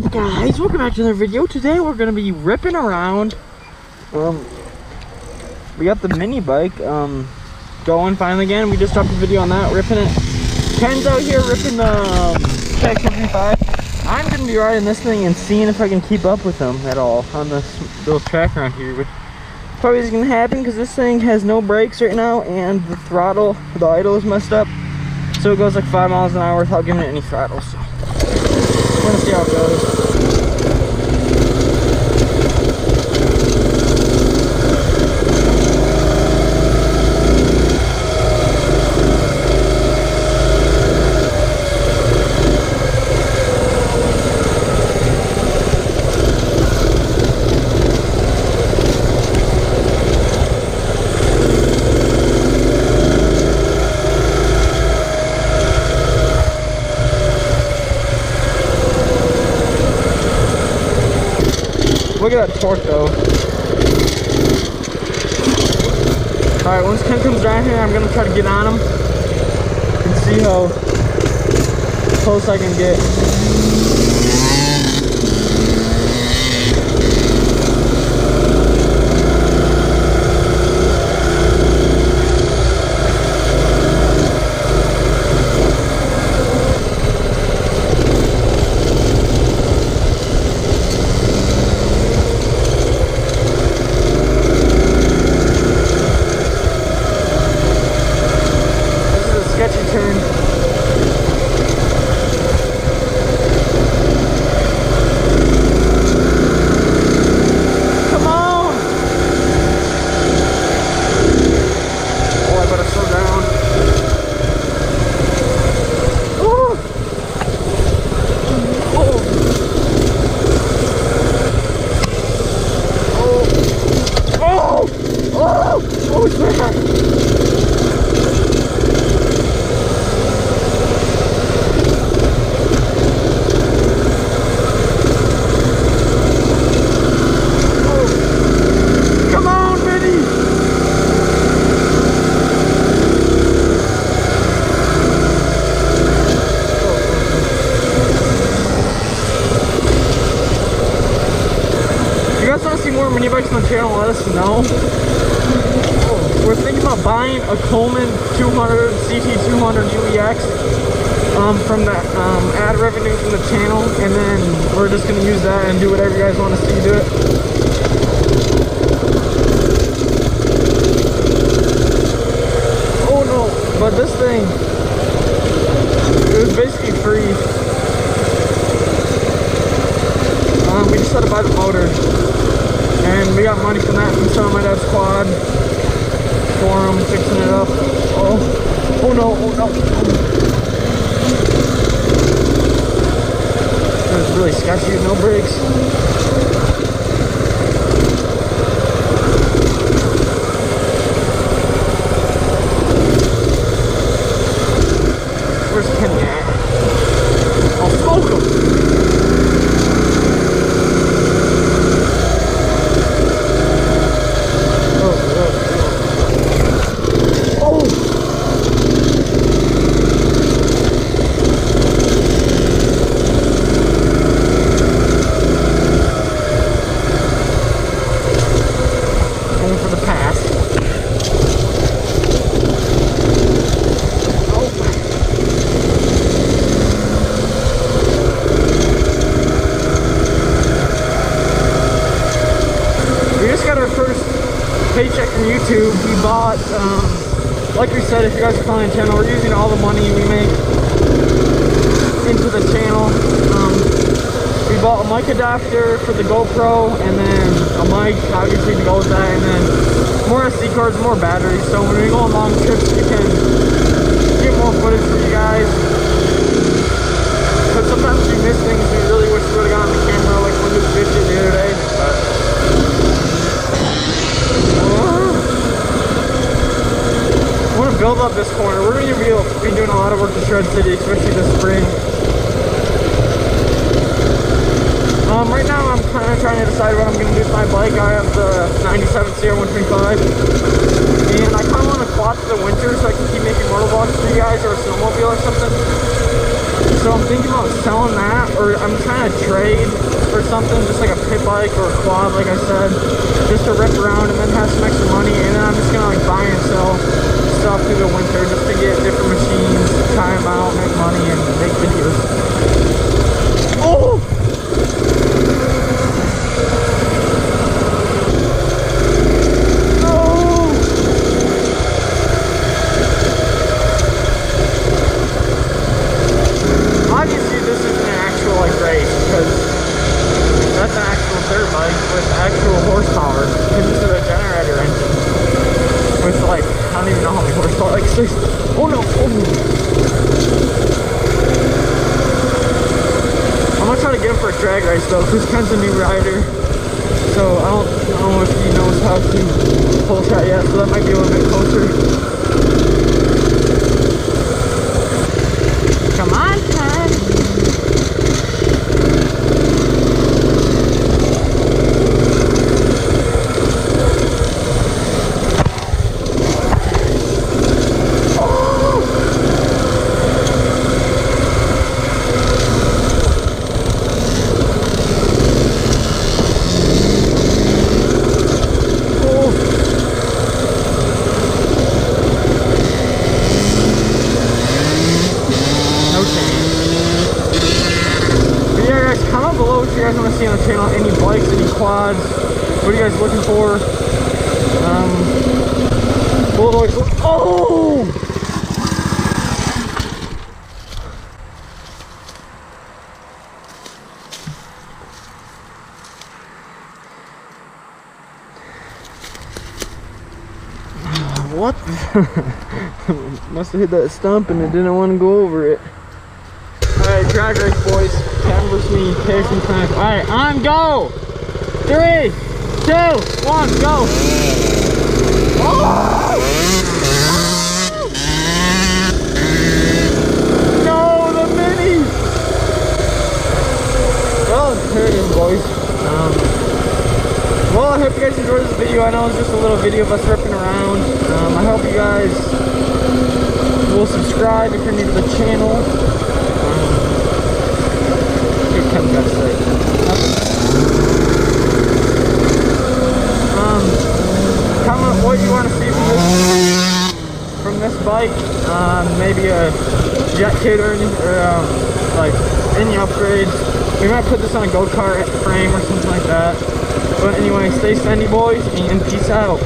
up, guys? Welcome back to another video. Today we're gonna be ripping around. We got the mini bike going finally again. We just dropped a video on that, ripping it. Ken's out here ripping the KX125. I'm gonna be riding this thing and seeing if I can keep up with him at all on this little track around here, which probably isn't gonna happen because this thing has no brakes right now and the throttle, the idle is messed up, so it goes like 5 miles an hour without giving it any throttle. So we're gonna see how it goes. Look at that torque though. Alright, once Ken comes down here, I'm gonna try to get on him and see how close I can get. More mini bikes on the channel, let us know. We're thinking about buying a Coleman 200 CT200 UEX from the ad revenue from the channel, and then we're just going to use that and do whatever you guys want to see do it. Oh no, but this thing, it was basically free. We just had to buy the motor. And we got money from that from selling my dad's quad for him, fixing it up. Oh no, oh no. It was really sketchy with no brakes. Where's Kenny at? I'll smoke him. Paycheck from YouTube. We bought, like we said, if you guys are following the channel, we're using all the money we make into the channel. We bought a mic adapter for the GoPro, and then a mic, obviously, to go with that, and then more SD cards, more batteries, so when we go on long trips, we can get more footage for you guys. Because sometimes we miss things we really wish we would have gotten the camera, like when we fished it the other day, but I want to build up this corner. We're going to be doing a lot of work to Shred City, especially this spring. Right now I'm kind of trying to decide what I'm going to do with my bike. I have the 97 KX125, and I kind of want to quad for the winter so I can keep making motovlogs for you guys, or a snowmobile or something. So I'm thinking about selling that, or I'm trying to trade for something, just like a pit bike or a quad, like I said, just to rip around and then have some extra money. And then I'm just gonna like buy and sell stuff through the winter just to get different machines, try them out, make money, and make videos. Oh! With actual horsepower, and this is a generator engine with like, I don't even know how many horsepower, like 6. Oh no! Oh. I'm gonna try to get him for a drag race though, because Ken's a new rider, so I don't know if he knows how to pull shot yet, so that might be a little bit closer. Come on, Ken! See on the channel, any bikes, any quads, what are you guys looking for? Oh! What? Must have hit that stump and it didn't want to go over it. Alright, drag race boys. Ken versus me, KX125. Alright, on go! 3, 2, 1, go! Oh! No, the mini! Well, here it is, boys. Well, I hope you guys enjoyed this video. I know it's just a little video of us ripping around. I hope you guys will subscribe if you're new to the channel. Comment what you want to see from this bike. Maybe a jet kit or like any upgrades. We might put this on a go-kart frame or something like that. But anyway, stay sandy boys and peace out.